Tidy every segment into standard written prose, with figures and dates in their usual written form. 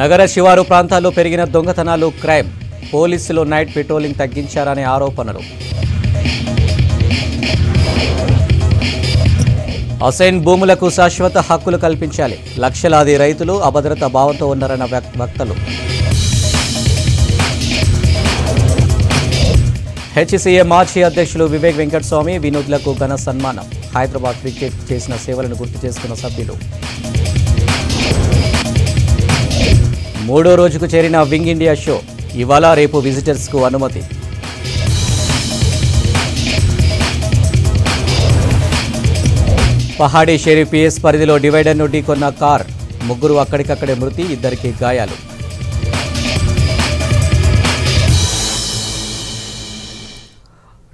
నగర శివారు ప్రాంతాల్లో పెరిగిన దొంగతనాలు క్రైమ్ పోలీసులు నైట్ పెట్రోలింగ్ తగ్గించారనే ఆరోపణలు. అసైన్ భూములకు శాశ్వత హక్కులు కల్పించాలి. లక్షలాది రైతులు అభద్రత భావంతో ఉన్నారన్న వక్తలు. హెచ్సిఏ మాజీ అధ్యక్షులు వివేక్ వెంకటస్వామి వినోద్లకు ఘన సన్మానం. హైదరాబాద్ క్రికెట్ చేసిన సేవలను గుర్తు చేసుకున్న సభ్యులు. మూడో రోజుకు చేరిన వింగ్ ఇండియా షో ఇవాళ రేపు విజిటర్స్కు అనుమతి. పహాడీ షేరి పిఎస్ పరిధిలో డివైడర్ను ఢీకొన్న కార్, ముగ్గురు అక్కడికక్కడే మృతి, ఇద్దరికి గాయాలు.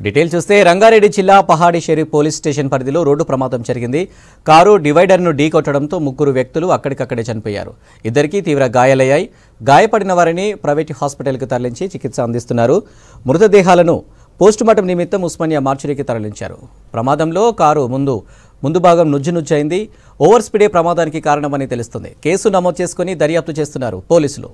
డీటెయిల్ చూస్తే రంగారెడ్డి జిల్లా పహాడీ షేరి పోలీస్ స్టేషన్ పరిధిలో రోడ్డు ప్రమాదం జరిగింది. కారు డివైడర్ను ఢీకొట్టడంతో ముగ్గురు వ్యక్తులు అక్కడికక్కడే చనిపోయారు. ఇద్దరికి తీవ్ర గాయాలయ్యాయి. గాయపడిన వారిని ప్రైవేట్ హాస్పిటల్కి తరలించి చికిత్స అందిస్తున్నారు. మృతదేహాలను పోస్టుమార్టం నిమిత్తం ఉస్మానియా మార్చురీకి తరలించారు. ప్రమాదంలో కారు ముందు భాగం నుజ్జునుజ్జైంది. ఓవర్ స్పీడే ప్రమాదానికి కారణమని తెలుస్తుంది. కేసు నమోదు చేసుకుని దర్యాప్తు చేస్తున్నారు పోలీసులు.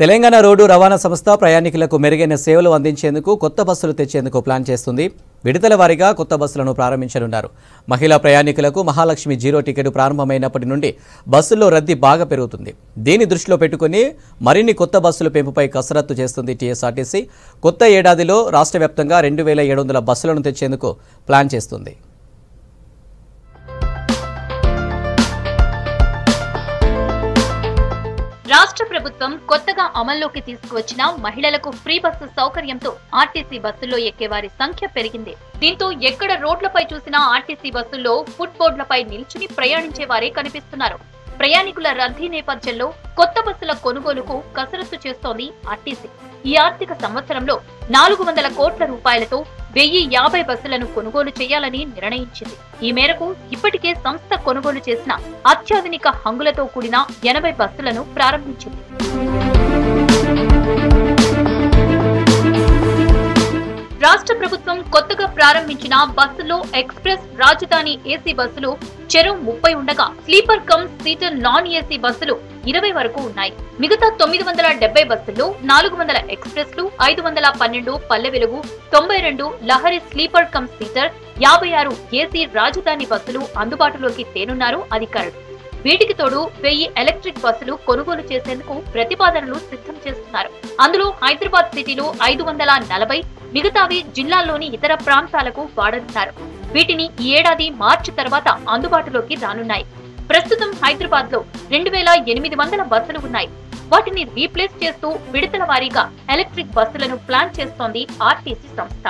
తెలంగాణ రోడ్డు రవాణా సంస్థ ప్రయాణికులకు మెరుగైన సేవలు అందించేందుకు కొత్త బస్సులు తెచ్చేందుకు ప్లాన్ చేస్తుంది. విడతల వారీగా కొత్త బస్సులను ప్రారంభించనున్నారు. మహిళా ప్రయాణికులకు మహాలక్ష్మి జీరో టికెట్ ప్రారంభమైనప్పటి నుండి బస్సుల్లో రద్దీ బాగా పెరుగుతుంది. దీన్ని దృష్టిలో పెట్టుకుని మరిన్ని కొత్త బస్సుల పెంపుపై కసరత్తు చేస్తుంది టీఎస్ఆర్టీసీ. కొత్త ఏడాదిలో రాష్ట్ర వ్యాప్తంగా 2700 బస్సులను తెచ్చేందుకు ప్లాన్ చేస్తుంది. రాష్ట్ర ప్రభుత్వం కొత్తగా అమల్లోకి తీసుకువచ్చిన మహిళలకు ఫ్రీ బస్సు సౌకర్యంతో ఆర్టీసీ బస్సుల్లో ఎక్కేవారి సంఖ్య పెరిగింది. దీంతో ఎక్కడ రోడ్లపై చూసినా ఆర్టీసీ బస్సుల్లో ఫుట్ బోర్డులపై నిల్చుని ప్రయాణించే వారే కనిపిస్తున్నారు. ప్రయాణికుల రద్దీ నేపథ్యంలో కొత్త బస్సుల కొనుగోలుకు కసరత్తు చేస్తోంది ఆర్టీసీ. ఈ ఆర్థిక సంవత్సరంలో 400 కోట్ల రూపాయలతో 1050 బస్సులను కొనుగోలు చేయాలని నిర్ణయించింది. ఈ మేరకు ఇప్పటికే సంస్థ కొనుగోలు చేసిన అత్యాధునిక హంగులతో కూడిన 80 బస్సులను ప్రారంభించింది. రాష్ట్ర ప్రభుత్వం కొత్తగా ప్రారంభించిన బస్సులో ఎక్స్ప్రెస్, రాజధాని ఏసీ బస్సులు చెరో 30 ఉండగా sleeper come seater non AC బస్సులు 20 వరకు ఉన్నాయి. మిగతా 970 బస్సుల్లో 400 ఎక్స్ప్రెస్లు, 512 Palle Velugu, 92 Lahari sleeper come seater, 56 AC రాజధాని బస్సులు అందుబాటులోకి తేనున్నారు అధికారులు. వీటికి తోడు 1000 ఎలక్ట్రిక్ బస్సులు కొనుగోలు చేసేందుకు ప్రతిపాదనలు సిద్ధం చేస్తున్నారు. అందులో హైదరాబాద్ సిటీలో 540, మిగతావి జిల్లాల్లోని ఇతర ప్రాంతాలకు వాడనున్నారు. వీటిని ఈ ఏడాది మార్చి తర్వాత అందుబాటులోకి రానున్నాయి. ప్రస్తుతం హైదరాబాద్ లో 2800 బస్సులు ఉన్నాయి. వాటిని రీప్లేస్ చేస్తూ విడతల వారీగా ఎలక్ట్రిక్ బస్సులను ప్లాన్ చేస్తోంది ఆర్టీసీ సంస్థ.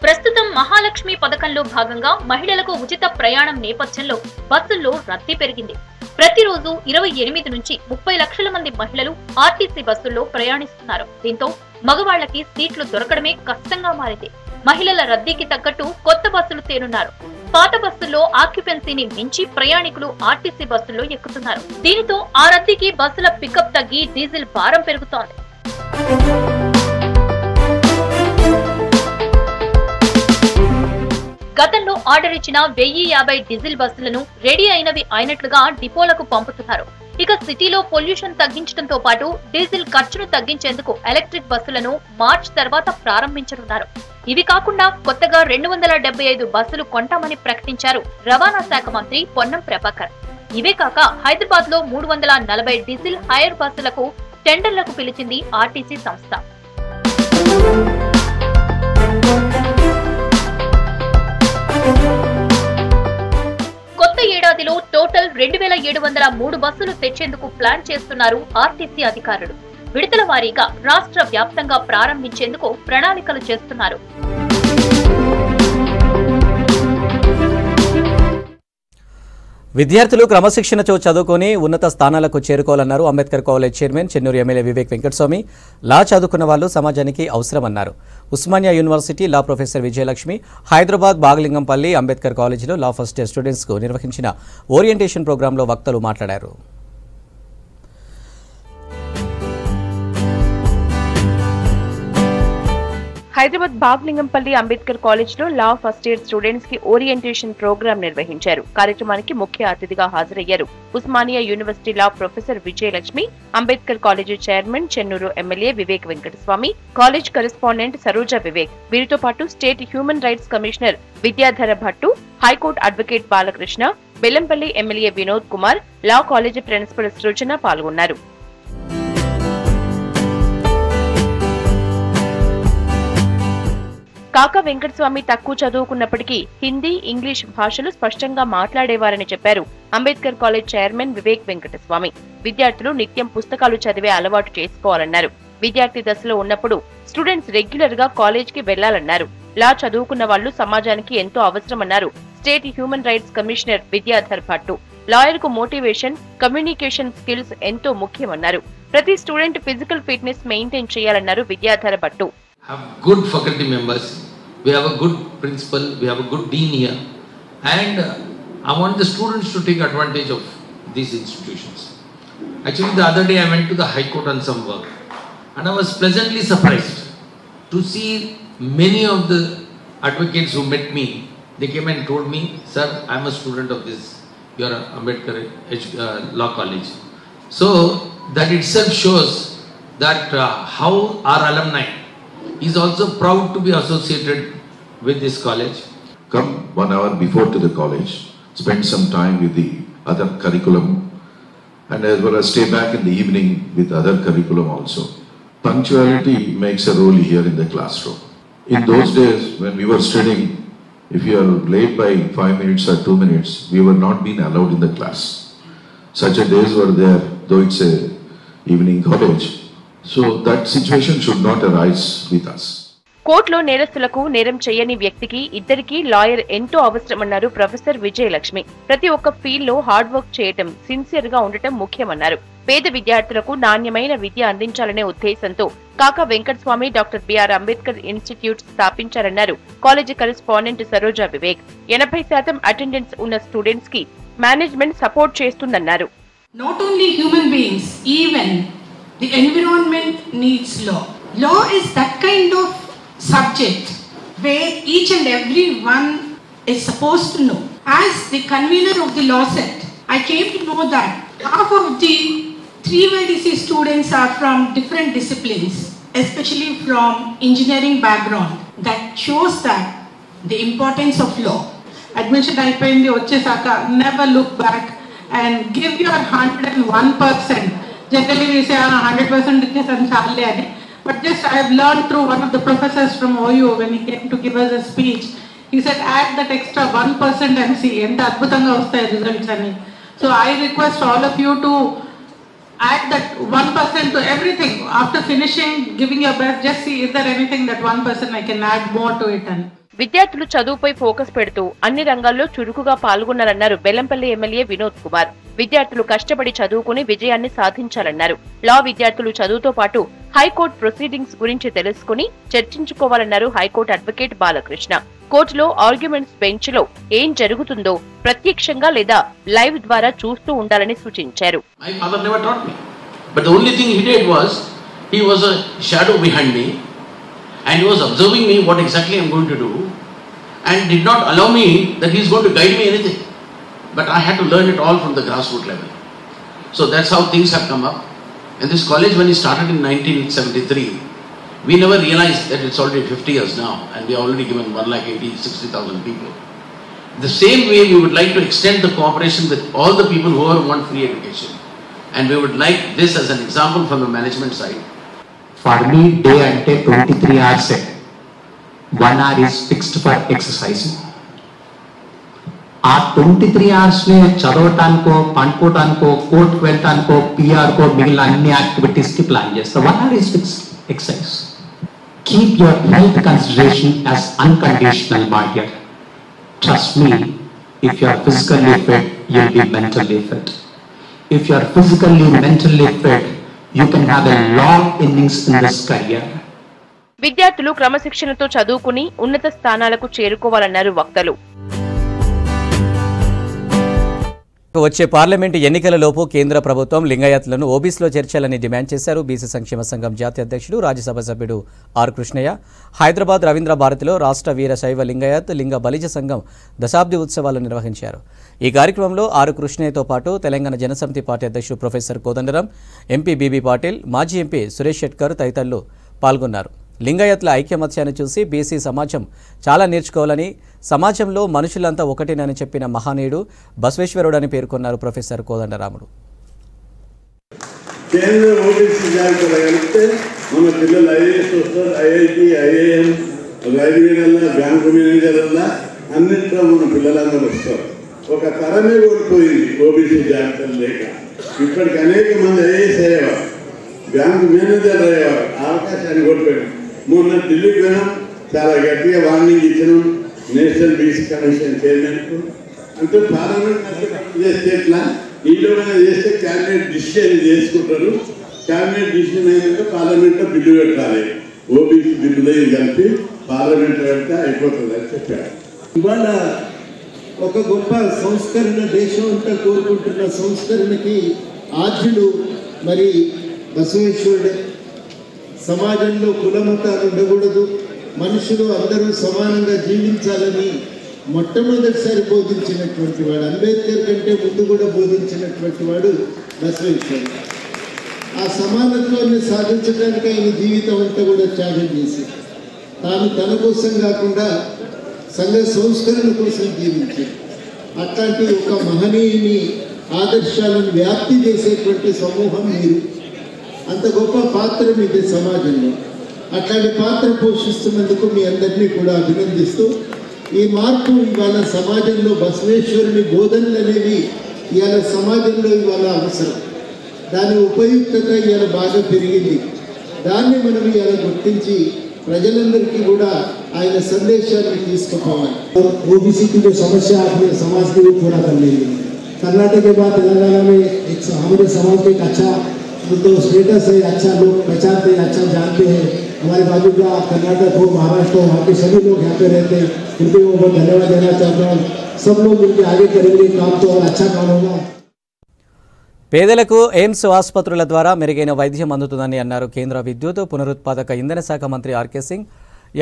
ప్రస్తుతం మహాలక్ష్మి పథకంలో భాగంగా మహిళలకు ఉచిత ప్రయాణం నేపథ్యంలో బస్సుల్లో రద్దీ పెరిగింది. ప్రతిరోజు 28 నుంచి 30 లక్షల మంది మహిళలు ఆర్టీసీ బస్సుల్లో ప్రయాణిస్తున్నారు. దీంతో మగవాళ్లకి సీట్లు దొరకడమే కష్టంగా మారింది. మహిళల రద్దీకి తగ్గట్టు కొత్త బస్సులు తేనున్నారు. పాత బస్సుల్లో ఆక్యుపెన్సీని మించి ప్రయాణికులు ఆర్టీసీ బస్సుల్లో ఎక్కుతున్నారు. దీనితో ఆ రద్దీకి బస్సుల పికప్ తగ్గి డీజిల్ భారం పెరుగుతోంది. గతంలో ఆర్డర్ ఇచ్చిన 1050 డీజిల్ బస్సులను రెడీ అయినట్లుగా డిపోలకు పంపుతున్నారు. ఇక సిటీలో పొల్యూషన్ తగ్గించడంతో పాటు డీజిల్ ఖర్చును తగ్గించేందుకు ఎలక్ట్రిక్ బస్సులను మార్చి తర్వాత ప్రారంభించనున్నారు. ఇవి కాకుండా కొత్తగా 275 బస్సులు కొంటామని ప్రకటించారు రవాణా శాఖ మంత్రి పొన్నం ప్రభాకర్. ఇవే కాక హైదరాబాద్ లో 340 డీజిల్ హైర్ బస్సులకు టెండర్లకు పిలిచింది ఆర్టీసీ సంస్థ. కొత్త ఏడాదిలో టోటల్ 2703 బస్సులు తెచ్చేందుకు ప్లాన్ చేస్తున్నారు ఆర్టీసీ అధికారులు. విడతల వారీగా రాష్ట్ర వ్యాప్తంగా ప్రారంభించేందుకు ప్రణాళికలు చేస్తున్నారు. విద్యార్థులు క్రమశిక్షణతో చదువుకొని ఉన్నత స్థానాలకు చేరుకోవాలన్నారు Ambedkar college chairman Chennur MLA Vivek Venkataswamy. Law చదువుకున్న వాళ్ళు సమాజానికి అవసరమన్నారు. Osmania university law professor Vijayalakshmi Hyderabad Baglingampally Ambedkar కాలేజీలో లా ఫస్ట్ ఇయర్ స్టూడెంట్స్కు నిర్వహించిన ఓరియంటేషన్ ప్రోగ్రాంలో వక్తలు మాట్లాడారు. హైదరాబాద్ బాగ్లింగంపల్లి అంబేద్కర్ కాలేజ్ లో లా ఫస్ట్ ఇయర్ స్టూడెంట్స్ కి ఓరియంటేషన్ ప్రోగ్రాం నిర్వహించారు. కార్యక్రమానికి ముఖ్య అతిథిగా హాజరయ్యారు Osmania university law professor Vijayalakshmi, Ambedkar college chairman Chennur MLA Vivek Venkataswamy, college correspondent Saroja Vivek, వీరితో పాటు state human rights commissioner Vidyadhara Bhattu, high court advocate Balakrishna, Bellampally MLA Vinod Kumar, law college principal Srujana పాల్గొన్నారు. కాకా వెంకటస్వామి తక్కువ చదువుకున్నప్పటికీ హిందీ, ఇంగ్లీష్ భాషలు స్పష్టంగా మాట్లాడేవారని చెప్పారు అంబేద్కర్ కాలేజ్ చైర్మన్ వివేక్ వెంకటస్వామి. విద్యార్థులు నిత్యం పుస్తకాలు చదివే అలవాటు చేసుకోవాలన్నారు. విద్యార్థి దశలో ఉన్నప్పుడు స్టూడెంట్స్ రెగ్యులర్ గా కాలేజ్ కి వెళ్లాలన్నారు. లా చదువుకున్న వాళ్లు సమాజానికి ఎంతో అవసరమన్నారు state human rights commissioner Vidyadhar Bhattu. Lawyer కు మోటివేషన్, కమ్యూనికేషన్ స్కిల్స్ ఎంతో ముఖ్యమన్నారు. ప్రతి స్టూడెంట్ ఫిజికల్ ఫిట్నెస్ మెయింటైన్ చేయాలన్నారు Vidyadhar Bhattu. Have good faculty members, we have a good principal, we have a good dean here, and I want the students to take advantage of these institutions. Actually, the other day I went to the High Court on some work, and I was pleasantly surprised to see many of the advocates who met me. They came and told me, "Sir, I am a student of this, your Ambedkar Law College." So that itself shows that how our alumni is also proud to be associated with this college. Come 1 hour before to the college, spend some time with the other curriculum, and as well as stay back in the evening with other curriculum also. Punctuality makes a role here in the classroom. In those days when we were studying, if you are late by 5 minutes or 2 minutes, we were not being allowed in the class. Such a days were there, though it's a evening college. So that situation should not arise with us. కోర్టులో నేరస్తులకు నేరం చేయని వ్యక్తికి ఇద్దరికీ lawyer ఎంతో అవసరమన్నారు professor Vijayalakshmi. ప్రతి ఒక్క field లో hard work చేయటం, సిన్సియర్ గా ఉండటం ముఖ్యమన్నారు. పేద విద్యార్థులకు నాణ్యమైన విద్య అందించాలనే ఉద్దేశంతో Kaka Venkataswamy doctor BR Ambedkar institute స్థాపించారన్నారు college correspondent Saroja Vivek. 80% attendance ఉన్న స్టూడెంట్స్ కి మేనేజ్మెంట్ సపోర్ట్ చేస్తుందన్నారు. Not only human beings, even the environment needs law. Law is that kind of subject where each and every one is supposed to know. As the convener of the law set, I came to know that half of the 3YDC students are from different disciplines, especially from engineering background. That shows that the importance of law. Admission అయిపోయింది వచ్చేసాక never look back and give your 101%. Generally we say 100% ichesam chaale ani, but just I have learned through one of the professors from OU when he came to give us a speech. He said add that extra 1% and see enta adbhutanga vastayi results ani. So I request all of you to add that 1% to everything. After finishing giving your best, just see is there anything that 1% I can add more to it. And విద్యార్థులు చదువుపై focus పెడుతూ అన్ని రంగాల్లో చురుకుగా పాల్గొన్నారన్నారు Bellampalli MLA Vinod Kumar. విద్యార్థులు కష్టపడి చదువుకుని విజయాన్ని సాధించాలన్నారు. లా విద్యార్థులు చదువుతో పాటు హైకోర్టు ప్రొసీడింగ్స్ గురించి తెలుసుకుని చర్చించుకోవాలన్నారు హైకోర్టు అడ్వకేట్ బాలకృష్ణ. కోర్టులో ఆర్గ్యుమెంట్స్ బెంచ్ లో ఏం జరుగుతుందో ప్రత్యక్షంగా లేదా లైవ్ ద్వారా చూస్తూ ఉండాలని సూచించారు. And he was observing me what exactly I am going to do and did not allow me that he is going to guide me anything. But I had to learn it all from the grassroots level. So that's how things have come up. And this college, when it started in 1973, we never realized that it's already 50 years now and we have already given 1,80,000-60,000 people. The same way we would like to extend the cooperation with all the people who want free education. And we would like this as an example from the management side. For me, day ante 23 hours. 1 hour is fixed for exercising. ఆ 23 hours ని చదవటానికో, పండుకోవటానికో, కోర్టుకు వెళ్ళటానికో, పిఆర్కో, మిగిలిన అన్ని activities కి plan చేస్తాం. 1 hour is fixed exercise. Keep your health consideration as unconditional, my dear. Trust me, If you are physically fit, you will be mentally fit. If you are physically, mentally fit, you can have a long innings in this career. విద్యార్థులు క్రమశిక్షణతో చదువుకుని ఉన్నత స్థానాలకు చేరుకోవాలన్నారు వక్తలు. వచ్చే parliament ఎన్నికలలోపు కేంద్ర ప్రభుత్వం లింగాయత్లను ఓబీసీలో చేర్చాలని డిమాండ్ చేశారు బీసీ సంక్షేమ సంఘం జాతీయ అధ్యక్షుడు రాజ్యసభ సభ్యుడు ఆర్ కృష్ణయ్య. హైదరాబాద్ రవీంద్ర భారతిలో రాష్ట్ర వీర శైవ లింగాయత్ లింగ బలిజ సంఘం దశాబ్ది ఉత్సవాలు నిర్వహించారు. ఈ కార్యక్రమంలో ఆర్ కృష్ణయ్యతో పాటు తెలంగాణ జనసమితి పార్టీ అధ్యక్షుడు professor Kodandaram, MP B B Patil, మాజీ ఎంపీ సురేష్ షెట్కర్ తదితరులు పాల్గొన్నారు. లింగాయత్ల ఐక్యమత్యాన్ని చూసి బీసీ సమాజం చాలా నేర్చుకోవాలని, సమాజంలో మనుషులంతా ఒకటేనని చెప్పిన మహానీయుడు బసవేశ్వరుడు అని పేర్కొన్నారు ప్రొఫెసర్ కోదండరాముడు. కేంద్ర ఓబీసీ జాబితా కలిపితే మన పిల్లలు ఐఏఎస్ వస్తారు, ఐఐటి, ఐఏఎం, రైల్వేలన్నా, బ్యాంకు మేనేజర్లన్నా అన్నింటిలో మన పిల్లలందరూ వస్తారు. ఒక తరమే ఓడిపోయింది ఓబీసీ జాబితాలు లేక. ఇప్పటికి అనేక మంది ఐఏఎస్ అయ్యేవారు, బ్యాంకు మేనేజర్ అయ్యేవారు, అవకాశాన్ని కోల్పోయారు. మొన్న ఢిల్లీకి పోయినాం, చాలా గట్టిగా వార్నింగ్ ఇచ్చినాం నేషనల్ బీసీ కమిషన్ చైర్మన్కు. అంటే పార్లమెంట్ చేస్తే ఎట్లా, ఈలోగా చేస్తే క్యాబినెట్ డిసిషన్ చేసుకుంటారు. క్యాబినెట్ డిసిషన్ అయినాక పార్లమెంట్లో బిల్లు పెట్టాలి. ఓబీసీ బిల్లులో కలిపి పార్లమెంట్లో పెడితే అయిపోతుంది అని చెప్పారు. ఇవాళ ఒక గొప్ప సంస్కరణ, దేశం అంతా కోరుకుంటున్న సంస్కరణకి ఆద్యులు మరి బసవేశ్వరుడే. సమాజంలో కులమతాలు ఉండకూడదు, మనుషులు అందరూ సమానంగా జీవించాలని మొట్టమొదటిసారి బోధించినటువంటి వాడు. అంబేద్కర్ కంటే ముందు కూడా బోధించినటువంటి వాడు బసవేశ్వరుడు. ఆ సమానత్వాన్ని సాధించడానికి ఆయన జీవితం అంతా కూడా త్యాగం చేసి, తాను తన కోసం కాకుండా సంఘ సంస్కరణ కోసం జీవించాడు. అట్లాంటి ఒక మహనీయుని ఆదర్శాలను వ్యాప్తి చేసేటువంటి సమూహం మీరు. అంత గొప్ప పాత్ర మీది సమాజంలో. అట్లాంటి పాత్ర పోషిస్తున్నందుకు మీ అందరినీ కూడా అభినందిస్తూ, ఈ మార్పు ఇవాళ సమాజంలో బసవేశ్వరుని బోధనలు అనేవి ఇవాళ సమాజంలో ఇవాళ అవసరం. దాని ఉపయుక్తత ఇవాళ బాగా పెరిగింది. దాన్ని మనం ఇవాళ గుర్తించి ప్రజలందరికీ కూడా ఆయన సందేశాన్ని తీసుకుపోవాలి. ओबीसी की जो समस्या अपने समाज के लिए पूरा कर लेंगे. कर्नाटक के बाद तेलंगाना में एक हमारे समाज का एक अच्छा तो स्टेटस है, अच्छा लोग पहचानते हैं, अच्छा जानते हैं. हमारे बाजू का कर्नाटक हो, महाराष्ट्र हो, वहाँ के सभी लोग यहाँ पे रहते हैं. उनको मैं बहुत धन्यवाद देना चाहता हूँ. सब लोग मिलकर आगे करेंगे काम तो और अच्छा काम होगा. పేదలకు ఎయిమ్స్ ఆసుపత్రుల ద్వారా మెరుగైన వైద్యం అందుతుందని అన్నారు కేంద్ర విద్యుత్ పునరుత్పాదక ఇంధన శాఖ మంత్రి ఆర్కే సింగ్.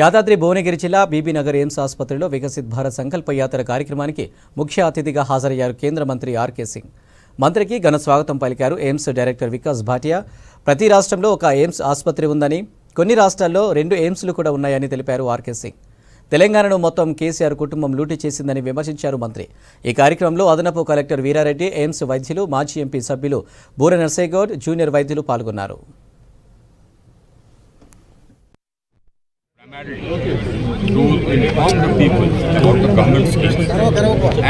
యాదాద్రి భువనగిరి జిల్లా బీబీనగర్ ఎయిమ్స్ ఆసుపత్రిలో వికసిత్ భారత్ సంకల్ప యాత్ర కార్యక్రమానికి ముఖ్య అతిథిగా హాజరయ్యారు కేంద్ర మంత్రి ఆర్కే సింగ్. మంత్రికి ఘన స్వాగతం పలికారు ఎయిమ్స్ డైరెక్టర్ వికాస్ భాటియా. ప్రతి రాష్ట్రంలో ఒక ఎయిమ్స్ ఆసుపత్రి ఉందని, కొన్ని రాష్ట్రాల్లో 2 ఎయిమ్స్లు కూడా ఉన్నాయని తెలిపారు ఆర్కే సింగ్. తెలంగాణను మొత్తం కేసీఆర్ కుటుంబం లూటీ చేసిందని విమర్శించారు మంత్రి. ఈ కార్యక్రమంలో అదనపు కలెక్టర్ వీరారెడ్డి, ఎయిమ్స్ వైద్యులు, మాజీ ఎంపీ సభ్యులు బూర నర్సేగౌడ్, జూనియర్ వైద్యులు పాల్గొన్నారు. To inform the people about the government schemes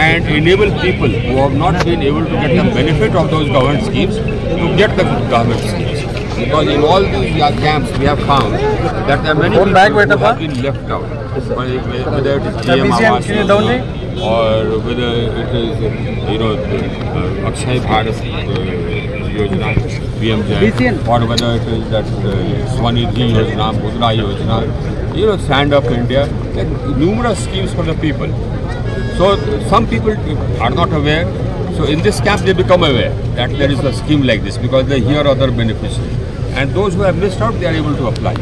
and enable people who have not been able to get the benefit of those government schemes to get the government schemes. Because in all these camps we have found that there are many people who have been left out. Whether it is PM Awas or whether it is Akshay Bharat Yojana, PMJ, or whether it is that Swanidhi Yojana, Mudra Yojana, Stand Up India, like numerous schemes for the people. So some people are not aware. So in this camp they become aware that there is a scheme like this because they hear other beneficiaries. And those who have missed out, they are able to apply.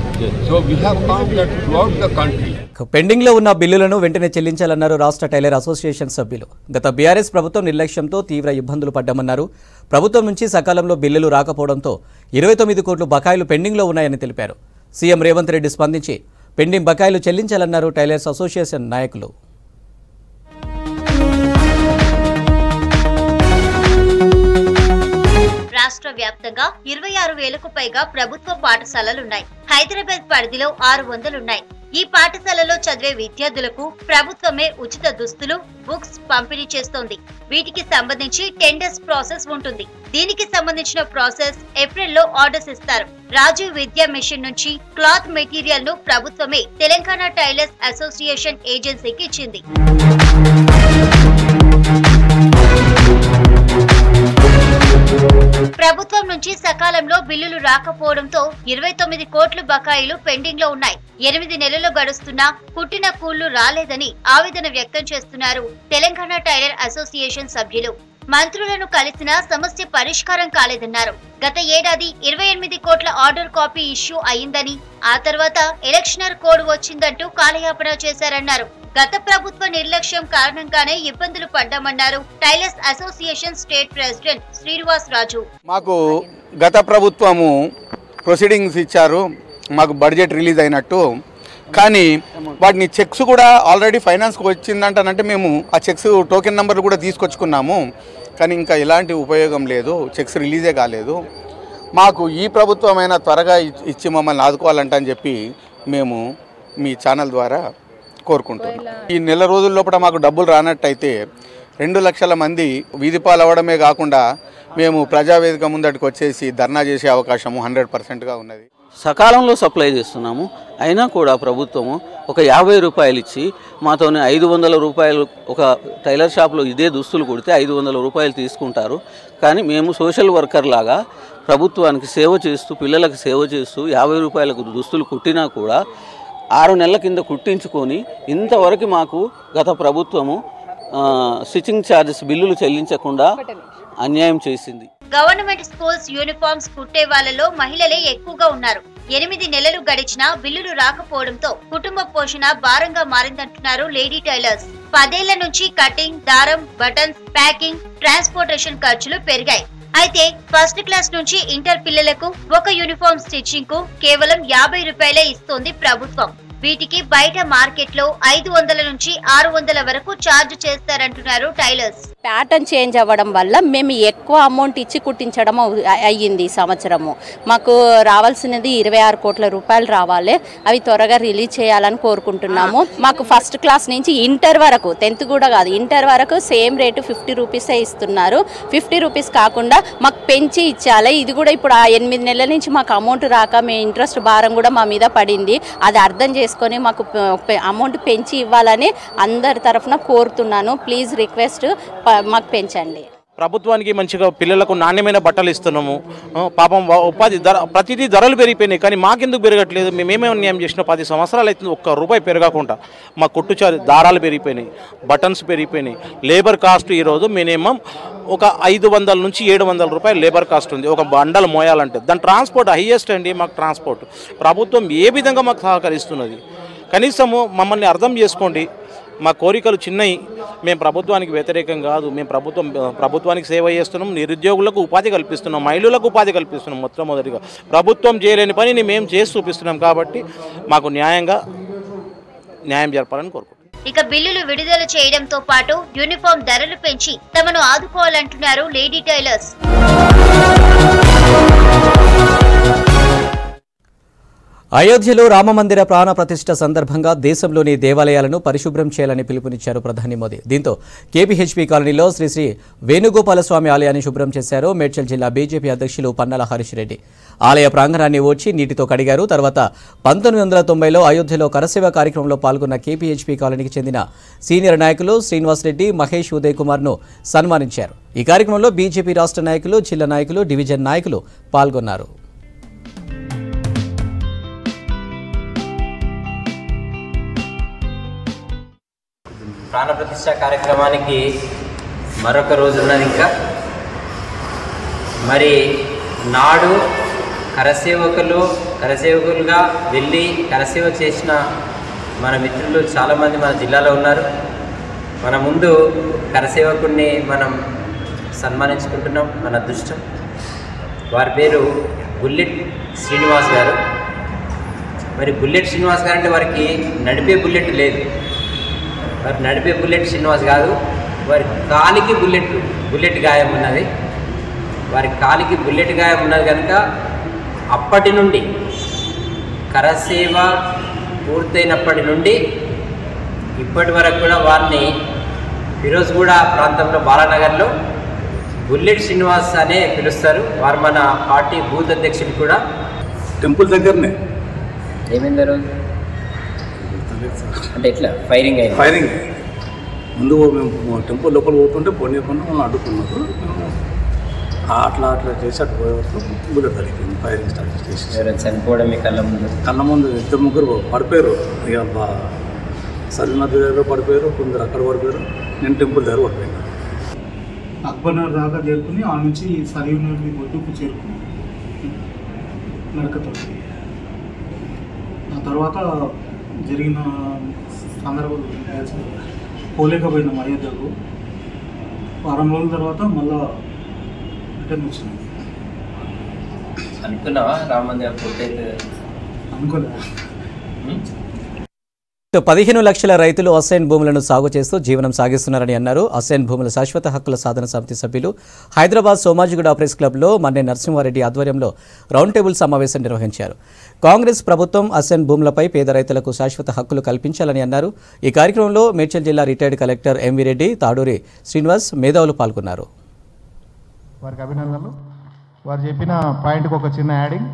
So we have found that throughout the country. పెండింగ్లో ఉన్న బిల్లులను వెంటనే చెల్లించాలన్నారు రాష్ట్ర tailor association సభ్యులు. గత BRS ప్రభుత్వం నిర్లక్ష్యంతో తీవ్ర ఇబ్బందులు పడ్డామన్నారు. ప్రభుత్వం నుంచి సకాలంలో బిల్లులు రాకపోవడంతో 29 కోట్లు బకాయిలు పెండింగ్లో ఉన్నాయని తెలిపారు. సీఎం రేవంత్ రెడ్డి స్పందించి పెండింగ్ బకాయిలు చెల్లించాలన్నారు టైలర్స్ అసోసియేషన్ నాయకులు. రాష్ట్ర వ్యాప్తంగా 26,000కు పైగా ప్రభుత్వ పాఠశాలలున్నాయి. హైదరాబాద్ పరిధిలో 600 ఉన్నాయి. ఈ పాఠశాలలో చదివే విద్యార్థులకు ప్రభుత్వమే ఉచిత దుస్తులు, బుక్స్ పంపిణీ చేస్తోంది. వీటికి సంబంధించి టెండర్స్ ప్రాసెస్ ఉంటుంది. దీనికి సంబంధించిన ప్రాసెస్ ఏప్రిల్లో ఆర్డర్స్ ఇస్తారు. రాజీవ్ విద్యా మిషన్ నుంచి క్లాత్ మెటీరియల్ ను ప్రభుత్వమే తెలంగాణ టైలర్స్ అసోసియేషన్ ఏజెన్సీకి ఇచ్చింది. నుంచి సకాలంలో బిల్లులు రాకపోవడంతో 29 కోట్ల బకాయిలు పెండింగ్ లో ఉన్నాయి. 8 నెలలు గడుస్తున్నా కుట్టిన కూళ్లు రాలేదని ఆవేదన వ్యక్తం చేస్తున్నారు తెలంగాణ టైలర్ అసోసియేషన్ సభ్యులు. మంత్రులను కలిసినా సమస్య పరిష్కారం కాలేదన్నారు. గత ఏడాది 28 కోట్ల ఆర్డర్ కాపీ ఇష్యూ అయిందని, ఆ తర్వాత ఎలక్షనర్ కోడ్ వచ్చిందంటూ కాలయాపన చేశారన్నారు. గత ప్రభుత్వ నిర్లక్ష్యం కారణంగానే ఇబ్బందులు పడ్డామన్నారు tailors association state president Srinivas Raju. మాకు గత ప్రభుత్వము ప్రొసీడింగ్స్ ఇచ్చారు, మాకు బడ్జెట్ రిలీజ్ అయినట్టు, కానీ వాటిని చెక్స్ కూడా ఆల్రెడీ ఫైనాన్స్కి వచ్చిందంటానంటే మేము ఆ చెక్స్ టోకెన్ నెంబర్లు కూడా తీసుకొచ్చుకున్నాము, కానీ ఇంకా ఎలాంటి ఉపయోగం లేదు, చెక్స్ రిలీజే కాలేదు. మాకు ఈ ప్రభుత్వమైనా త్వరగా ఇచ్చి మమ్మల్ని ఆదుకోవాలంటని చెప్పి మేము మీ ఛానల్ ద్వారా కోరుకుంటున్నాం. ఈ నెల రోజుల లోపల మాకు డబ్బులు రానట్టయితే 2 లక్షల మంది వీధి పాలవడమే కాకుండా మేము ప్రజావేదిక ముందటికి వచ్చేసి ధర్నా చేసే అవకాశము 100%గా ఉన్నది. సకాలంలో సప్లై చేస్తున్నాము, అయినా కూడా ప్రభుత్వము ఒక 50 రూపాయలు ఇచ్చి మాతోనే 500 రూపాయలు, ఒక టైలర్ షాప్లో ఇదే దుస్తులు కుడితే 500 రూపాయలు తీసుకుంటారు. కానీ మేము సోషల్ వర్కర్ లాగా ప్రభుత్వానికి సేవ చేస్తూ, పిల్లలకు సేవ చేస్తూ 50 రూపాయలకు దుస్తులు కుట్టినా కూడా 6 నెలల కింద కుట్టించుకొని ఇంతవరకు మాకు గత ప్రభుత్వము స్టిచ్చింగ్ ఛార్జెస్ బిల్లులు చెల్లించకుండా అన్యాయం చేసింది. గవర్నమెంట్ స్కూల్స్ యూనిఫామ్స్ కుట్టే వాళ్ళలో మహిళలే ఎక్కువగా ఉన్నారు. 8 నెలలు గడిచినా బిల్లులు రాకపోవడంతో కుటుంబ పోషణ భారంగా మారిందంటున్నారు లేడీ టైలర్స్. 10 ఏళ్ల నుంచి కటింగ్, దారం, బటన్స్, ప్యాకింగ్, ట్రాన్స్పోర్టేషన్ ఖర్చులు పెరిగాయి. అయితే ఫస్ట్ క్లాస్ నుంచి ఇంటర్ పిల్లలకు ఒక యూనిఫామ్ స్టిచ్చింగ్ కు కేవలం 50 రూపాయలే ఇస్తోంది ప్రభుత్వం. వీటికి బయట మార్కెట్ లో 500 నుంచి 600 వరకు ఛార్జ్ చేస్తారంటున్నారు టైలర్స్. ప్యాటర్న్ చేంజ్ అవ్వడం వల్ల మేము ఎక్కువ అమౌంట్ ఇచ్చి కుట్టించడం అయ్యింది. ఈ సంవత్సరము మాకు రావాల్సినది 26 కోట్ల రూపాయలు రావాలి, అవి త్వరగా రిలీజ్ చేయాలని కోరుకుంటున్నాము. మాకు ఫస్ట్ క్లాస్ నుంచి ఇంటర్ వరకు, 10th కూడా కాదు, ఇంటర్ వరకు సేమ్ రేటు 50 రూపీసే ఇస్తున్నారు. 50 రూపీస్ కాకుండా మాకు పెంచి ఇచ్చాలి. ఇది కూడా ఇప్పుడు 8 నెలల నుంచి మాకు అమౌంట్ రాక మేము ఇంట్రెస్ట్ భారం కూడా మా మీద పడింది. అది అర్థం చేసుకొని మాకు అమౌంట్ పెంచి ఇవ్వాలని అందరి తరఫున కోరుతున్నాను. ప్లీజ్ రిక్వెస్ట్, మాకు పెంచండి. ప్రభుత్వానికి మంచిగా పిల్లలకు నాణ్యమైన బట్టలు ఇస్తున్నాము. పాపం ఉపాధి ప్రతిదీ ధరలు పెరిగిపోయినాయి, కానీ మాకెందుకు పెరగట్లేదు? మేమేమే అన్యాయం చేసినా 10 సంవత్సరాలు అవుతుంది, ఒక్క రూపాయి పెరగకుండా. మా కొట్టు దారాలు పెరిగిపోయినాయి, బటన్స్ పెరిగిపోయినాయి. లేబర్ కాస్ట్ ఈరోజు మినిమం ఒక 500 నుంచి 700 రూపాయలు లేబర్ కాస్ట్ ఉంది ఒక బండలు మోయాలంటే. దాని ట్రాన్స్పోర్ట్ హైయెస్ట్ అండి. మాకు ట్రాన్స్పోర్ట్ ప్రభుత్వం ఏ విధంగా మాకు సహకరిస్తున్నది? కనీసము మమ్మల్ని అర్థం చేసుకోండి. మా కోరికలు చిన్నవి, మేము ప్రభుత్వానికి వ్యతిరేకం కాదు. మేము ప్రభుత్వానికి సేవ చేస్తున్నాం, నిరుద్యోగులకు ఉపాధి కల్పిస్తున్నాం, మహిళలకు ఉపాధి కల్పిస్తున్నాం. మొట్టమొదటిగా ప్రభుత్వం చేయలేని పనిని మేము చేసి చూపిస్తున్నాం. కాబట్టి మాకు న్యాయం జరపాలని కోరుకుంటున్నాం. ఇక బిల్లులు విడుదల చేయడంతో పాటు యూనిఫామ్ ధరలు పెంచి తమను ఆదుకోవాలంటున్నారు లేడీ టైలర్స్. అయోధ్యలో రామమందిర ప్రాణ ప్రతిష్ఠ సందర్భంగా దేశంలోని దేవాలయాలను పరిశుభ్రం చేయాలని పిలుపునిచ్చారు ప్రధాని మోదీ. దీంతో కేపీహెచ్పీ కాలనీలో శ్రీ శ్రీ వేణుగోపాలస్వామి ఆలయాన్ని శుభ్రం చేశారు మేడ్చల్ జిల్లా బీజేపీ అధ్యక్షులు పన్నాల హరీష్ రెడ్డి. ఆలయ ప్రాంగణాన్ని ఓడ్చి నీటితో కడిగారు. తర్వాత 1990లో అయోధ్యలో కరసేవ కార్యక్రమంలో పాల్గొన్న కేపీహెచ్పీ కాలనీకి చెందిన సీనియర్ నాయకులు శ్రీనివాస్ రెడ్డి, మహేష్, ఉదయ్ కుమార్ను సన్మానించారు. ఈ కార్యక్రమంలో బీజేపీ రాష్ట్ర నాయకులు, జిల్లా నాయకులు, డివిజన్ నాయకులు పాల్గొన్నారు. ప్రాణప్రతిష్ఠ కార్యక్రమానికి మరొక రోజు ఉన్నది. ఇంకా మరి నాడు కరసేవకులుగా వెళ్ళి కరసేవ చేసిన మన మిత్రులు చాలామంది మన జిల్లాలో ఉన్నారు. మన ముందు కరసేవకుడిని మనం సన్మానించుకుంటున్నాం. మన అదృష్టం. వారి పేరు బుల్లెట్ శ్రీనివాస్ గారు. మరి బుల్లెట్ శ్రీనివాస్ గారు అంటే వారికి నడిపే బుల్లెట్ లేదు, వారు నడిపే బుల్లెట్ శ్రీనివాస్ కాదు, వారి కాలికి బుల్లెట్ గాయం ఉన్నది. వారి కాలికి బుల్లెట్ గాయం ఉన్నది కనుక అప్పటి నుండి కరసేవ పూర్తయినప్పటి నుండి ఇప్పటి వరకు కూడా వారిని ఫిరోజ్గూడ ప్రాంతంలో బాలానగర్లో బుల్లెట్ శ్రీనివాస్ అనే పిలుస్తారు. వారు మన పార్టీ బూత్ అధ్యక్షుడు కూడా. టెంపుల్ దగ్గరనే ఏమైంది రోజు అంటే ఎట్లా ఫైరింగ్ ముందు మేము టెంపుల్ లోపల పోతుంటే పోనీయకుండా మనం అడ్డుకున్నారు. అట్లా చేసి అటు పోయేటప్పుడు బుల్లెట్ తగిలింది. ఫైరింగ్ స్టార్ట్ చేసి చనిపోవడం మీ కళ్ళ ముందు 2-3 పడిపోయారు. ఇక సలీనాథ్ దగ్గర పడిపోయారు, కొందరు అక్కడ పడిపోయారు. నేను టెంపుల్ దగ్గర పడిపోయాను. అక్బర్ నగర్ దాకా చేరుకుని ఆ నుంచి సలీనాథ్ ఒడ్డుకు చేరుకుని నడకతో ఆ తర్వాత జరిగిన సందర్భాలు పోలేకపోయినాం అయోధ్యకు. వారం రోజుల తర్వాత మళ్ళా రిటర్న్ వచ్చినాం. అనుకున్నావా రామ మందిరం పూర్తయితే? అనుకోలేదు. 15 లక్షల రైతులు అసైన్ భూములను సాగు చేస్తూ జీవనం సాగిస్తున్నారని అన్నారు. అసైన్ భూముల శాశ్వత హక్కుల సాధన సమితి సభ్యులు హైదరాబాద్ సోమాజిగూడ ప్రెస్ క్లబ్లో మన్నే నరసింహారెడ్డి ఆధ్వర్యంలో రౌండ్ టేబుల్ సమావేశం నిర్వహించారు. కాంగ్రెస్ ప్రభుత్వం అసైన్ భూములపై పేద రైతులకు శాశ్వత హక్కులు కల్పించాలని అన్నారు. ఈ కార్యక్రమంలో మేడ్చల్ జిల్లా retired collector M V Reddy, Taduri Srinivas, మేధావులు పాల్గొన్నారు. వారికి అభినందనలు. వారు చెప్పిన పాయింట్కి ఒక చిన్న యాడింగ్.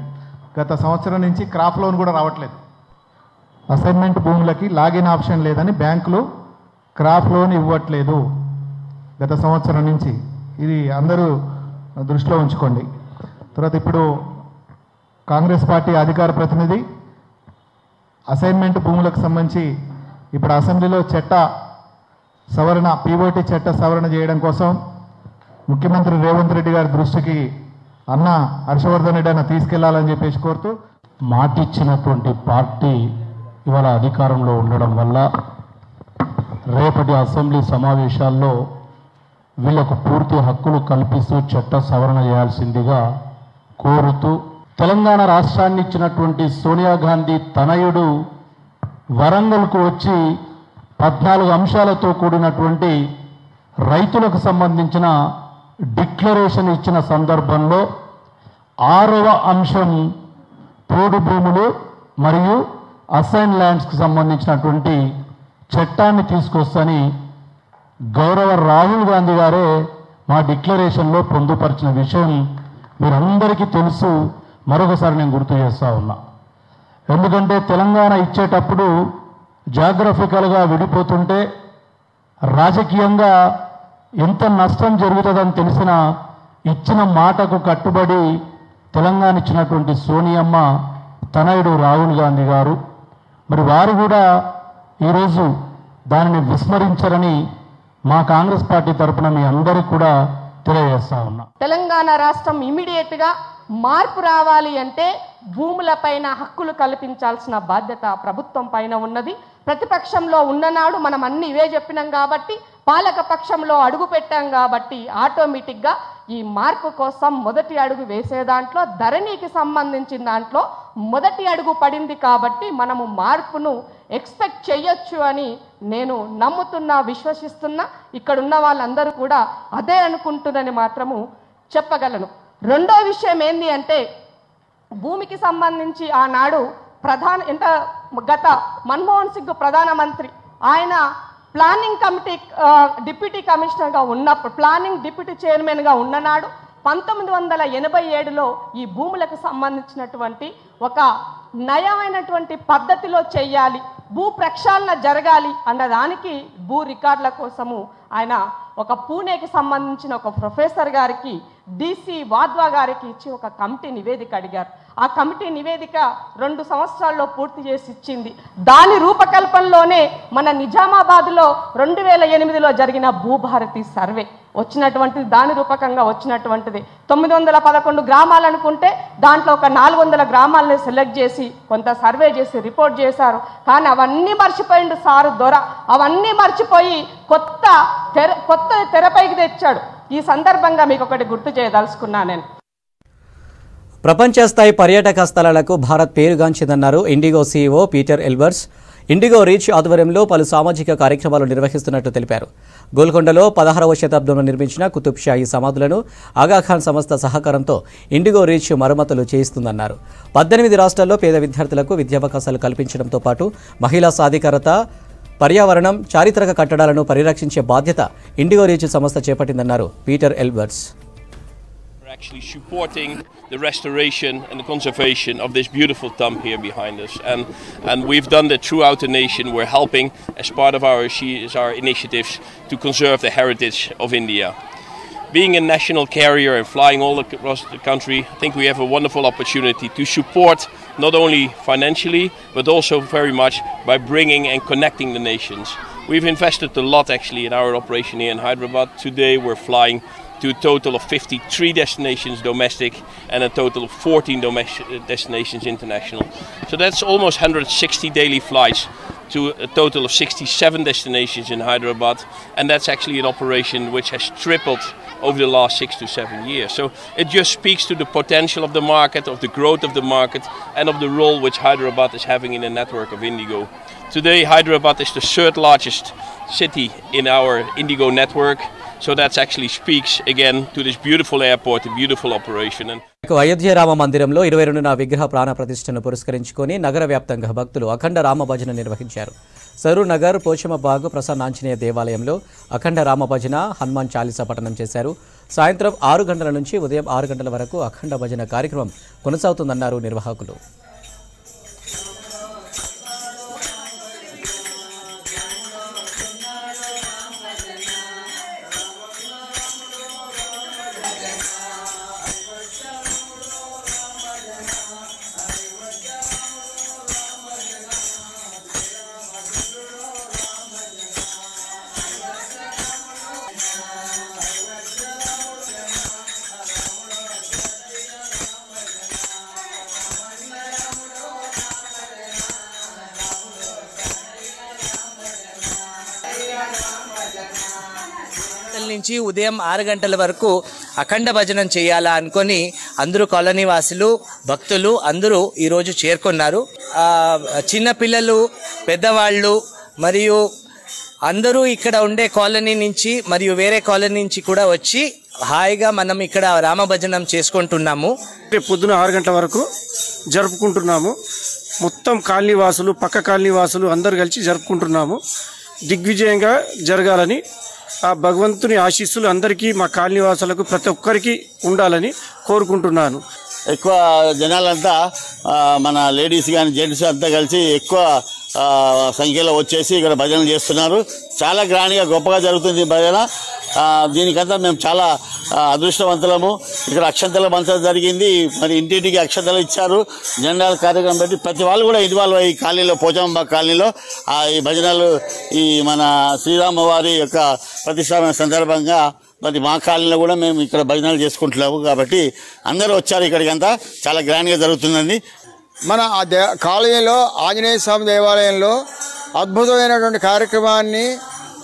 గత సంవత్సరం నుంచి క్రాప్ లోన్ కూడా రావట్లేదు. అసైన్మెంట్ భూములకి లాగిన్ ఆప్షన్ లేదని బ్యాంకులు క్రాప్ లోన్ ఇవ్వట్లేదు గత సంవత్సరం నుంచి. ఇది అందరూ దృష్టిలో ఉంచుకోండి. తర్వాత ఇప్పుడు కాంగ్రెస్ పార్టీ అధికార ప్రతినిధి అసైన్మెంట్ భూములకు సంబంధించి ఇప్పుడు అసెంబ్లీలో చట్ట సవరణ, పీఓటీ చట్ట సవరణ చేయడం కోసం ముఖ్యమంత్రి రేవంత్ రెడ్డి గారి దృష్టికి అన్న హర్షవర్ధన్ రెడ్డి అన్న తీసుకెళ్లాలని చెప్పేసి కోరుతూ, మాటిచ్చినటువంటి పార్టీ ఇవాళ అధికారంలో ఉండడం వల్ల రేపటి అసెంబ్లీ సమావేశాల్లో వీళ్లకు పూర్తి హక్కులు కల్పిస్తూ చట్ట సవరణ చేయాల్సిందిగా కోరుతూ, తెలంగాణ రాష్ట్రాన్ని ఇచ్చినటువంటి సోనియా గాంధీ తనయుడు వరంగల్కు వచ్చి 14 అంశాలతో కూడినటువంటి రైతులకు సంబంధించిన డిక్లరేషన్ ఇచ్చిన సందర్భంలో 6వ అంశం పోడు భూములు మరియు అసైన్ ల్యాండ్స్కి సంబంధించినటువంటి చట్టాన్ని తీసుకొస్తని గౌరవ రాహుల్ గాంధీ గారే మా డిక్లరేషన్లో పొందుపరిచిన విషయం మీరందరికీ తెలుసు. మరొకసారి నేను గుర్తు చేస్తూ ఉన్నా. ఎందుకంటే తెలంగాణ ఇచ్చేటప్పుడు జాగ్రఫికల్గా విడిపోతుంటే రాజకీయంగా ఎంత నష్టం జరుగుతుందని తెలిసిన ఇచ్చిన మాటకు కట్టుబడి తెలంగాణ ఇచ్చినటువంటి సోనియమ్మ తనయుడు రాహుల్ గాంధీ గారు, మరి వారు కూడా ఈరోజు దానిని విస్మరించరని మా కాంగ్రెస్ పార్టీ తరఫున మీ అందరికీ కూడా తెలియజేస్తా ఉన్నా. తెలంగాణ రాష్ట్రం ఇమీడియట్గా మార్పు రావాలి అంటే భూములపైన హక్కులు కల్పించాల్సిన బాధ్యత ప్రభుత్వం పైన ఉన్నది. ప్రతిపక్షంలో ఉన్ననాడు మనం అన్ని ఇవే చెప్పినాం కాబట్టి, పాలక పక్షంలో అడుగు పెట్టాం కాబట్టి ఆటోమేటిక్గా ఈ మార్పు కోసం మొదటి అడుగు వేసే దాంట్లో ధరణికి సంబంధించిన దాంట్లో మొదటి అడుగు పడింది కాబట్టి మనము మార్పును ఎక్స్పెక్ట్ చేయొచ్చు అని నేను నమ్ముతున్నా, విశ్వసిస్తున్నా. ఇక్కడున్న వాళ్ళందరూ కూడా అదే అనుకుంటుందని మాత్రము చెప్పగలను. రెండో విషయం ఏంటి అంటే, భూమికి సంబంధించి ఆనాడు గత మన్మోహన్ సింగ్ ప్రధానమంత్రి ఆయన ప్లానింగ్ కమిటీ డిప్యూటీ కమిషనర్గా ఉన్నప్పుడు, ప్లానింగ్ డిప్యూటీ చైర్మన్గా ఉన్ననాడు 1987లో ఈ భూములకు సంబంధించినటువంటి ఒక నయమైనటువంటి పద్ధతిలో చేయాలి, భూ ప్రక్షాళన జరగాలి అన్నదానికి భూ రికార్డుల కోసము ఆయన ఒక పూణేకి సంబంధించిన ఒక ప్రొఫెసర్ గారికి, డిసి వాద్వా గారికి ఇచ్చి ఒక కమిటీ నివేదిక అడిగారు. ఆ కమిటీ నివేదిక 2 సంవత్సరాల్లో పూర్తి చేసి ఇచ్చింది. దాని రూపకల్పనలోనే మన నిజామాబాద్లో 2008లో జరిగిన భూభారతి సర్వే వచ్చినటువంటిది, దాని రూపకంగా వచ్చినటువంటిది. 911 గ్రామాలు అనుకుంటే దాంట్లో ఒక 400 గ్రామాలని సెలెక్ట్ చేసి కొంత సర్వే చేసి రిపోర్ట్ చేశారు. కానీ అవన్నీ మర్చిపోయిండు సారు దొర. అవన్నీ మర్చిపోయి కొత్త తెరపైకి తెచ్చాడు. ఈ సందర్భంగా మీకు ఒకటి గుర్తు చేయదలుచుకున్నా నేను. ప్రపంచ స్థాయి పర్యాటక స్థలాలకు భారత్ పేరుగాంచిందన్నారు IndiGo CEO Peter Elbers. IndiGo reach ఆధ్వర్యంలో పలు సామాజిక కార్యక్రమాలు నిర్వహిస్తున్నట్టు తెలిపారు. గోల్కొండలో 16వ శతాబ్దంలో నిర్మించిన కుతుబ్ షాహీ సమాధులను ఆగాఖాన్ సంస్థ సహకారంతో ఇండిగో రీచ్ మరమ్మతులు చేయిస్తుందన్నారు. 18 రాష్ట్రాల్లో పేద విద్యార్థులకు విద్యావకాశాలు కల్పించడంతో పాటు మహిళా సాధికారత, పర్యావరణం, చారిత్రక కట్టడాలను పరిరక్షించే బాధ్యత ఇండిగో రీచ్ సంస్థ చేపట్టిందన్నారు Peter Elbers. Actually supporting the restoration and the conservation of this beautiful tomb here behind us, and we've done that throughout the nation. We're helping as part of our CSR initiatives to conserve the heritage of India. being a national carrier and flying all across the country, I think we have a wonderful opportunity to support not only financially but also very much by bringing and connecting the nations. We've invested a lot actually in our operation here in Hyderabad. Today we're flying to a total of 53 destinations domestic and a total of 14 destinations international. So that's almost 160 daily flights to a total of 67 destinations in Hyderabad, and that's actually an operation which has tripled over the last 6 to 7 years. So it just speaks to the potential of the market, of the growth of the market, and of the role which Hyderabad is having in the network of Indigo. Today Hyderabad is the third largest city in our Indigo network, so that actually speaks again to this beautiful airport, a beautiful operation. Ayodhya Rama మందిరంలో 22న విగ్రహ ప్రాణ ప్రతిష్టను పురస్కరించుకొని నగర వ్యాప్తంగా భక్తులు అఖండ రామ భజన నిర్వహించారు. సరూర్ నగర్, పోచమబాగ్, ప్రసన్న ఆంజనేయ దేవాలయంలో అఖండ రామ భజన, హనుమాన్ చాలీసా పఠనం చేశారు. సాయంత్రం 6 గంటల నుంచి ఉదయం 6 గంటల వరకు అఖండ భజన కార్యక్రమం కొనసాగుతుందన్నారు నిర్వాహకులు. నుంచి ఉదయం 6 గంటల వరకు అఖండ భజనం చేయాలా అనుకొని అందరూ కాలనీ వాసులు, భక్తులు అందరూ ఈరోజు చేరుకున్నారు. చిన్న పిల్లలు, పెద్దవాళ్ళు మరియు అందరూ ఇక్కడ ఉండే కాలనీ నుంచి మరియు వేరే కాలనీ నుంచి కూడా వచ్చి హాయిగా మనం ఇక్కడ రామ భజనం చేసుకుంటున్నాము. పొద్దున 6 గంటల వరకు జరుపుకుంటున్నాము. మొత్తం కాలనీ వాసులు, పక్క కాలనీ వాసులు అందరు కలిసి జరుపుకుంటున్నాము. దిగ్విజయంగా జరగాలని ఆ భగవంతుని ఆశీస్సులు అందరికీ, మా కాలనీ వాసులకు ప్రతి ఒక్కరికి ఉండాలని కోరుకుంటున్నాను. ఎక్కువ జనాలంతా మన లేడీస్ కానీ జెంట్స్ అంతా కలిసి ఎక్కువ సంఖ్యలో వచ్చేసి ఇక్కడ భజనలు చేస్తున్నారు. చాలా గ్రాండ్గా గొప్పగా జరుగుతుంది భజన. దీనికంతా మేము చాలా అదృష్టవంతులము. ఇక్కడ అక్షంతలు పంచడం జరిగింది. మరి ఇంటింటికి అక్షంతలు ఇచ్చారు. జెండాల కార్యక్రమం పెట్టి ప్రతి వాళ్ళు కూడా ఇన్వాల్వ్ అయ్యి కాలనీలో, పోచమ్మ కాలనీలో ఈ భజనలు ఈ మన శ్రీరామ వారి యొక్క ప్రతిష్టాపన సందర్భంగా మరి మా కాలనీలో కూడా మేము ఇక్కడ భజనలు చేసుకుంటున్నాము. కాబట్టి అందరూ వచ్చారు ఇక్కడికి. అంతా చాలా గ్రాండ్గా జరుగుతుందండి. మన కాలనీలో ఆంజనేయ స్వామి దేవాలయంలో అద్భుతమైనటువంటి కార్యక్రమాన్ని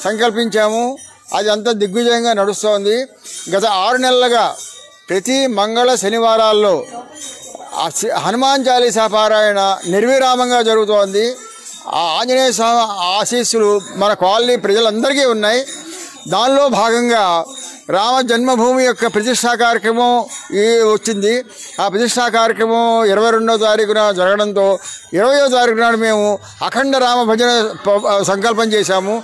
సంకల్పించాము. అది అంతా దిగ్విజయంగా నడుస్తోంది. గత 6 నెలలుగా ప్రతి మంగళ శనివారాల్లో హనుమాన్ చాలీసా పారాయణ నిర్విరామంగా జరుగుతోంది. ఆ ఆంజనేయ స్వామి ఆశీస్సులు మన కాలనీ ప్రజలందరికీ ఉన్నాయి. దానిలో భాగంగా రామ జన్మభూమి యొక్క ప్రతిష్టా కార్యక్రమం వచ్చింది. ఆ ప్రతిష్టా కార్యక్రమం 22వ తారీఖున జరగడంతో 20వ తారీఖు నాడు మేము అఖండ రామ భజన సంకల్పం చేశాము.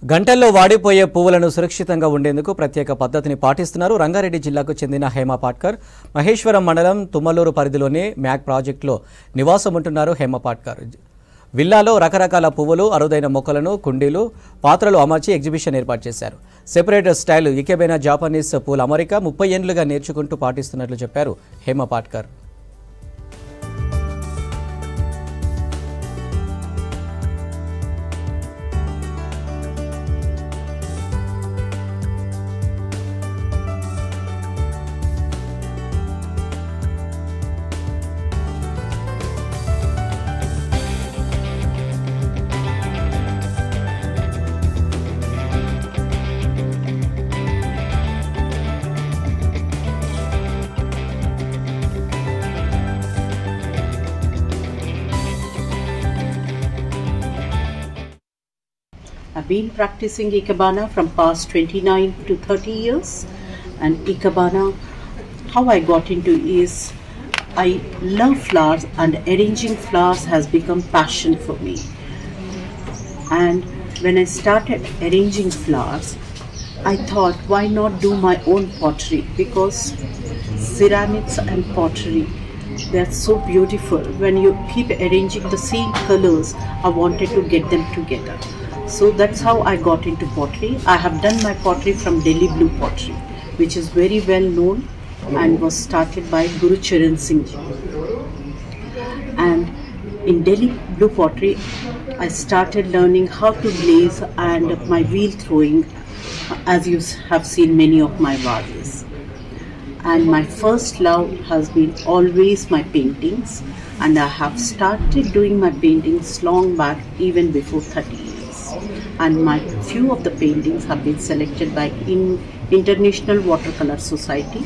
గంటల్లో వాడిపోయే పువ్వులను సురక్షితంగా ఉండేందుకు ప్రత్యేక పద్ధతిని పాటిస్తున్నారు. రంగారెడ్డి జిల్లాకు చెందిన హేమ పాట్కర్ మహేశ్వరం మండలం తుమ్మలూరు పరిధిలోని మ్యాక్ ప్రాజెక్టులో నివాసం ఉంటున్నారు. హేమ పాట్కర్ విల్లాలో రకరకాల పువ్వులు, అరుదైన మొక్కలను, కుండీలు, పాత్రలు అమర్చి ఎగ్జిబిషన్ ఏర్పాటు చేశారు. సెపరేట్ స్టైల్ ఇకెబెనా జాపనీస్ పూల అమరిక 30 ఏళ్లుగా నేర్చుకుంటూ పాటిస్తున్నట్లు చెప్పారు Hema Patkar. I've been practicing Ikebana from past 29 to 30 years, and Ikebana, how I got into is I love flowers, and arranging flowers has become passion for me. And when I started arranging flowers, I thought, why not do my own pottery, because ceramics and pottery, they're so beautiful. When you keep arranging the same colors, I wanted to get them together. So that's how I got into pottery. I have done my pottery from Delhi Blue Pottery, which is very well known and was started by Guru Charan Singh ji. And in Delhi Blue Pottery, I started learning how to glaze and my wheel throwing, as you have seen many of my vases. And my first love has been always my paintings, and I have started doing my paintings long back, even before 30 years. And my few of the paintings have been selected by International Watercolor Society.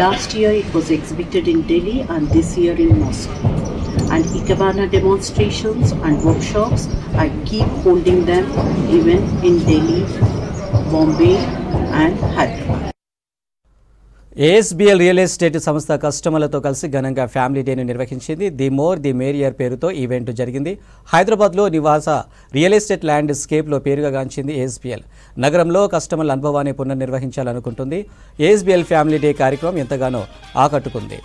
Last year it was exhibited in Delhi and this year in Moscow. And Ikebana demonstrations and workshops, I keep holding them even in Delhi, Bombay and Hyderabad. ASBL real estate సంస్థ కస్టమర్లతో కలిసి ఘనంగా family డేను నిర్వహించింది. The more the మేరియర్ పేరుతో event జరిగింది. హైదరాబాద్లో నివాస real estate land స్కేప్లో పేరుగా గాంచింది ఏఎస్బిఎల్. నగరంలో కస్టమర్ల అనుభవాన్ని పునర్నిర్వహించాలనుకుంటుంది. ఏఎస్బిఎల్ ఫ్యామిలీ డే కార్యక్రమం ఎంతగానో ఆకట్టుకుంది.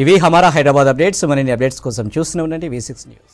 ఇవి హమారా హైదరాబాద్ అప్డేట్స్. మరిన్ని అప్డేట్స్ కోసం చూస్తూనే ఉండండి V6 న్యూస్.